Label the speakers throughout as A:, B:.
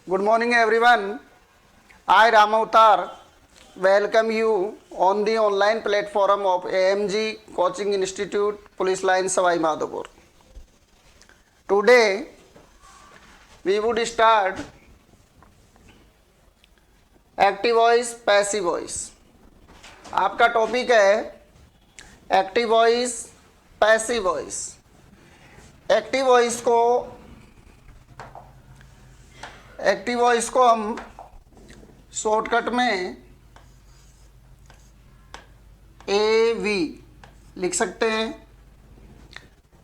A: Good morning, everyone. I Ram Avtar welcome you on the online platform of AMG Coaching Institute, Police Line, Savai Madhopur. Today, we would start active voice, passive voice. आपका topic है active voice, passive voice. Active voice को हम shortcut में AV लिख सकते हैं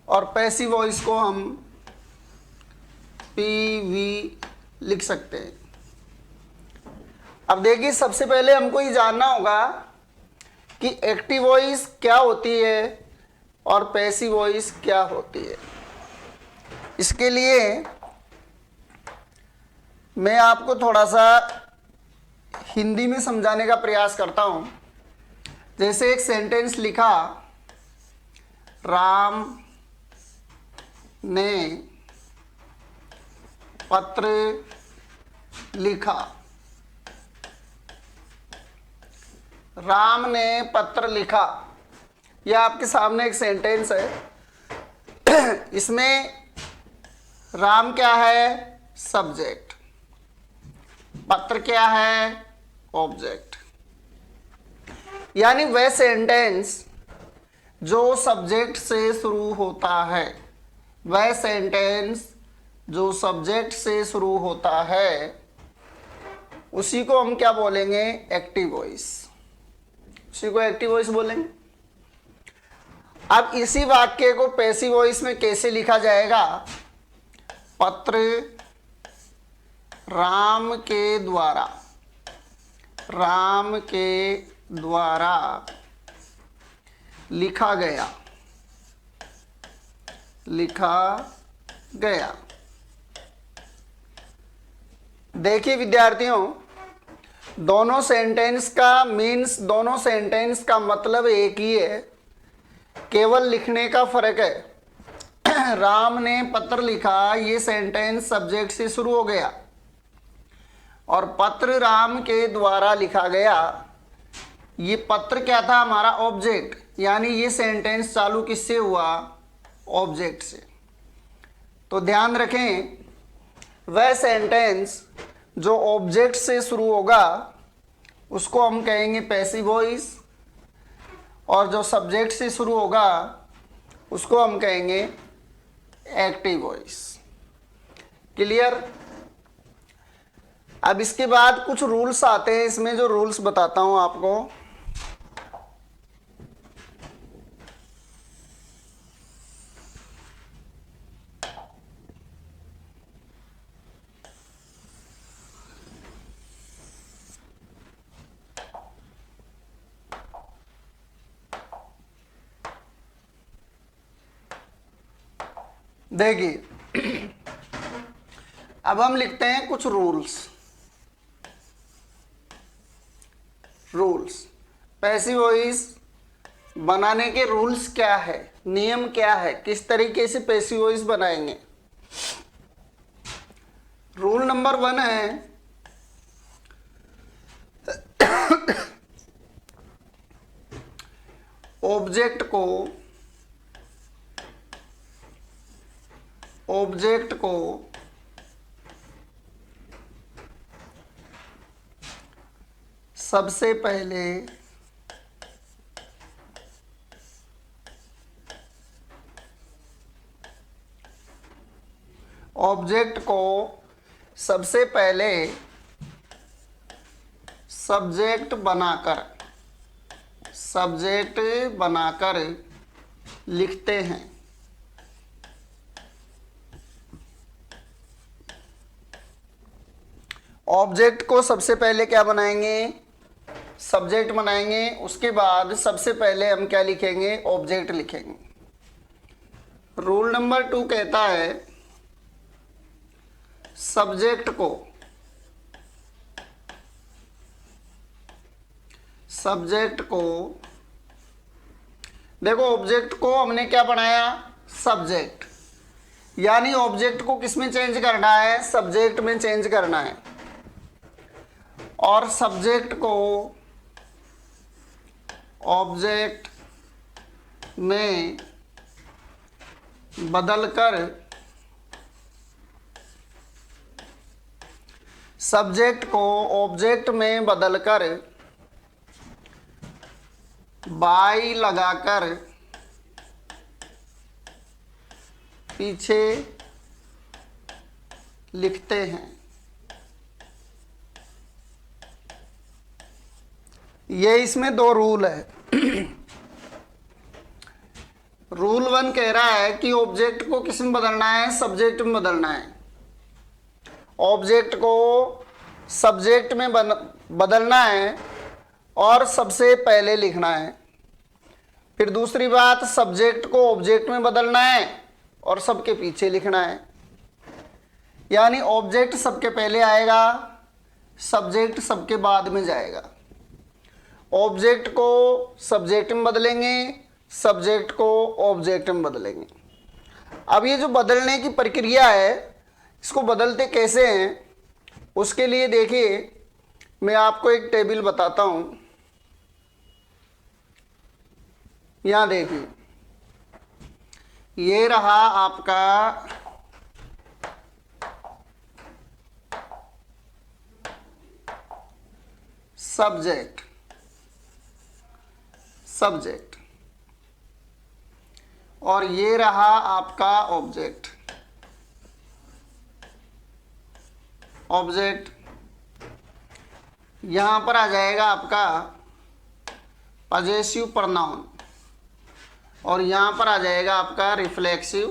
A: और passive voice को हम PV लिख सकते हैं. अब देखिए, सबसे पहले हमको ये जानना होगा कि एक्टिव वॉइस क्या होती है और पैसिव वॉइस क्या होती है. इसके लिए मैं आपको थोड़ा सा हिंदी में समझाने का प्रयास करता हूं. जैसे एक सेंटेंस लिखा, राम ने पत्र लिखा. राम ने पत्र लिखा. यह आपके सामने एक सेंटेंस है. इसमें राम क्या है? सब्जेक्ट. पत्र क्या है? ऑब्जेक्ट. यानी वह सेंटेंस जो सब्जेक्ट से शुरू होता है, वह सेंटेंस जो सब्जेक्ट से शुरू होता है, उसी को हम क्या बोलेंगे? Active voice. उसी को एक्टिव वॉइस बोलेंगे. अब इसी वाक्य को पैसिव वॉइस में कैसे लिखा जाएगा? पत्र राम के द्वारा लिखा गया. देखिए विद्यार्थियों, दोनों सेंटेंस का मतलब एक ही है, केवल लिखने का फर्क है. राम ने पत्र लिखा, ये सेंटेंस सब्जेक्ट से शुरू हो गया, और पत्र राम के द्वारा लिखा गया, ये पत्र क्या था? हमारा ऑब्जेक्ट. यानी ये सेंटेंस चालू किससे हुआ? ऑब्जेक्ट से. तो ध्यान रखें, वह सेंटेंस जो ऑब्जेक्ट से शुरू होगा उसको हम कहेंगे पैसिव वॉइस, और जो सब्जेक्ट से शुरू होगा उसको हम कहेंगे एक्टिव वॉइस. क्लियर? अब इसके बाद कुछ रूल्स आते हैं. इसमें जो रूल्स बताता हूं आपको. देखिए, अब हम लिखते हैं कुछ रूल्स. पैसिव वॉइस बनाने के रूल्स क्या है, नियम क्या है, किस तरीके से पैसिव वॉइस बनाएंगे. रूल नंबर 1 है, ऑब्जेक्ट को सबसे पहले सब्जेक्ट बनाकर लिखते हैं. ऑब्जेक्ट को सबसे पहले क्या बनाएंगे? सब्जेक्ट बनाएंगे. उसके बाद सबसे पहले हम क्या लिखेंगे? ऑब्जेक्ट लिखेंगे. रूल नंबर 2 कहता है, सब्जेक्ट को देखो, ऑब्जेक्ट को हमने क्या बनाया? सब्जेक्ट. यानी ऑब्जेक्ट को किस में चेंज करना है, सब्जेक्ट में चेंज करना है, और सब्जेक्ट को ऑब्जेक्ट में बदलकर सब्जेक्ट को ऑब्जेक्ट में बदलकर बाई लगाकर पीछे लिखते हैं। ये इसमें दो रूल है। रूल 1 कह रहा है कि ऑब्जेक्ट को किस में बदलना है, सब्जेक्ट में बदलना है। ऑब्जेक्ट को सब्जेक्ट में बदलना है और सबसे पहले लिखना है। फिर दूसरी बात, सब्जेक्ट को ऑब्जेक्ट में बदलना है और सबके पीछे लिखना है। यानी ऑब्जेक्ट सबके पहले आएगा, सब्जेक्ट सबके बाद में जाएगा। ऑब्जेक्ट को सब्जेक्ट में बदलेंगे, सब्जेक्ट को ऑब्जेक्ट में बदलेंगे। अब ये जो बदलने की प्रक्रिया है, इसको बदलते कैसे हैं, उसके लिए देखिए मैं आपको एक टेबल बताता हूं। यहां देखिए, ये रहा आपका सब्जेक्ट, और ये रहा आपका ऑब्जेक्ट। यहां पर आ जाएगा आपका पजेसिव प्रोनाउन, और यहां पर आ जाएगा आपका रिफ्लेक्सिव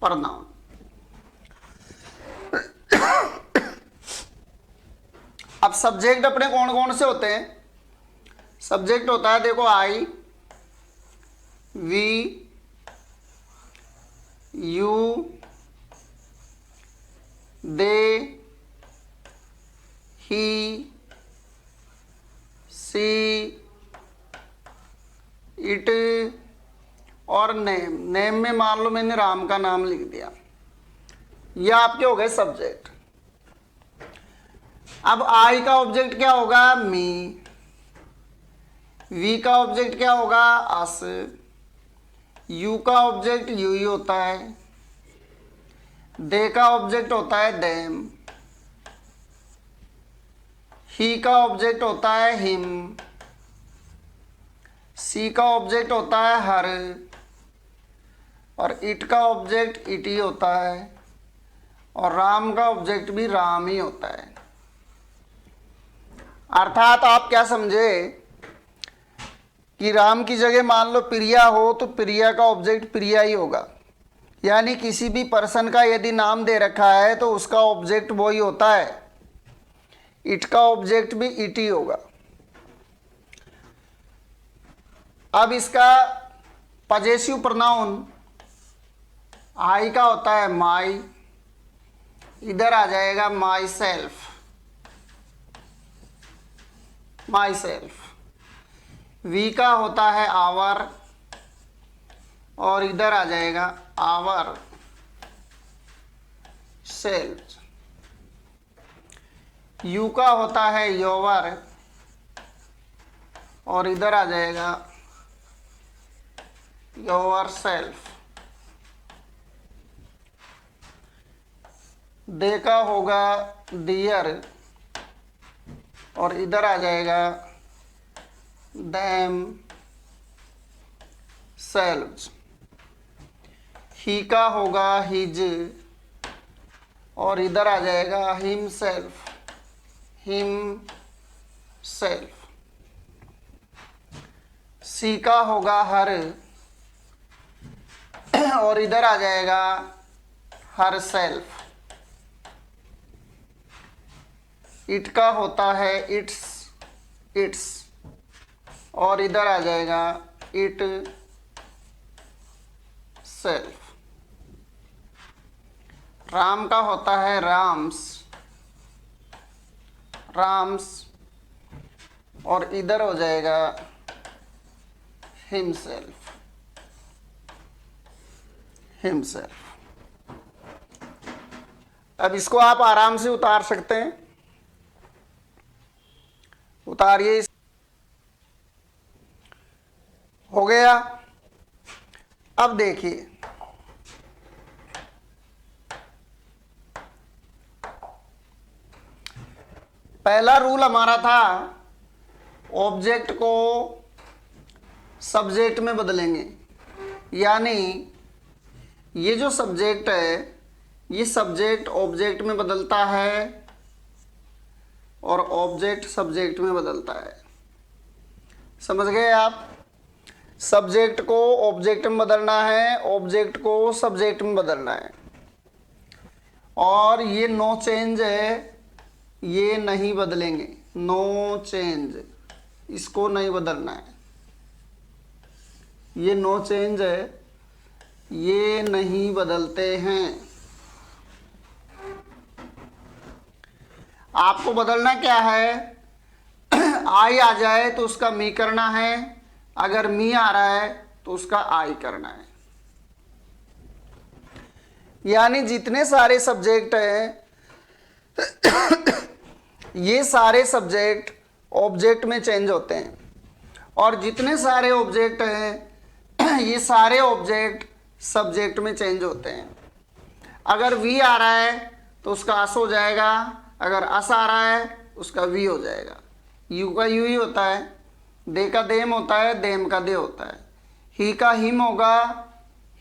A: प्रोनाउन। अब सब्जेक्ट अपने कौन कौन से होते हैं? सब्जेक्ट होता है, देखो, I, we, you, they, he, she, it और नेम। नेम में मान लो मैंने राम का नाम लिख दिया, ये आपके हो गए सब्जेक्ट। अब आई का ऑब्जेक्ट क्या होगा? मी। वी का ऑब्जेक्ट क्या होगा? अस। यू का ऑब्जेक्ट यू ही होता है। दे का ऑब्जेक्ट होता है देम। ही का ऑब्जेक्ट होता है हिम। सी का ऑब्जेक्ट होता है हर, और इट का ऑब्जेक्ट इट ही होता है, और राम का ऑब्जेक्ट भी राम ही होता है। अर्थात आप क्या समझे कि राम की जगह मान लो प्रिया हो, तो प्रिया का ऑब्जेक्ट प्रिया ही होगा। यानी किसी भी पर्सन का यदि नाम दे रखा है तो उसका ऑब्जेक्ट वो ही होता है, इट का ऑब्जेक्ट भी इट ही होगा। अब इसका पजेसिव प्रोनाउन आई का होता है माई, इधर आ जाएगा माई सेल्फ। वी का होता है आवर, और इधर आ जाएगा आवर सेल्फ। यू का होता है योवर, और इधर आ जाएगा योवर सेल्फ। दे का होगा दियर, और इधर आ जाएगा देम सेल्व्स। ही का होगा हिज, और इधर आ जाएगा हिम सेल्फ। सी का होगा हर, और इधर आ जाएगा हर सेल्फ। इट का होता है इट्स, और इधर आ जाएगा इट सेल्फ। राम का होता है राम्स, और इधर हो जाएगा हिमसेल्फ। अब इसको आप आराम से उतार सकते हैं, उतारिए। हो गया। अब देखिए, पहला रूल हमारा था ऑब्जेक्ट को सब्जेक्ट में बदलेंगे, यानी ये जो सब्जेक्ट है ये सब्जेक्ट ऑब्जेक्ट में बदलता है और ऑब्जेक्ट सब्जेक्ट में बदलता है। समझ गए आप? सब्जेक्ट को ऑब्जेक्ट में बदलना है, ऑब्जेक्ट को सब्जेक्ट में बदलना है। और ये नो चेंज है, ये नहीं बदलेंगे, नो चेंज, इसको नहीं बदलना है। ये नो चेंज है, ये नहीं बदलते हैं। आपको बदलना क्या है? आई आ जाए तो उसका मी करना है, अगर मी आ रहा है तो उसका आई करना है। यानी जितने सारे सब्जेक्ट हैं ये सारे सब्जेक्ट ऑब्जेक्ट में चेंज होते हैं, और जितने सारे ऑब्जेक्ट हैं ये सारे ऑब्जेक्ट सब्जेक्ट में चेंज होते हैं। अगर वी आ रहा है तो उसका अस हो जाएगा, अगर अस आ रहा है उसका वी हो जाएगा। यू का यू ही होता है, दे का देम होता है, देम का दे होता है, ही का हिम होगा,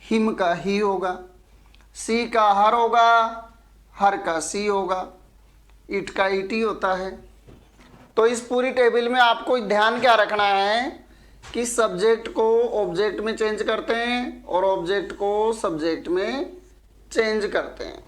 A: हिम का ही होगा, सी का हर होगा, हर का सी होगा, इट का इट ही होता है। तो इस पूरी टेबल में आपको ध्यान क्या रखना है कि सब्जेक्ट को ऑब्जेक्ट में चेंज करते हैं और ऑब्जेक्ट को सब्जेक्ट में चेंज करते हैं।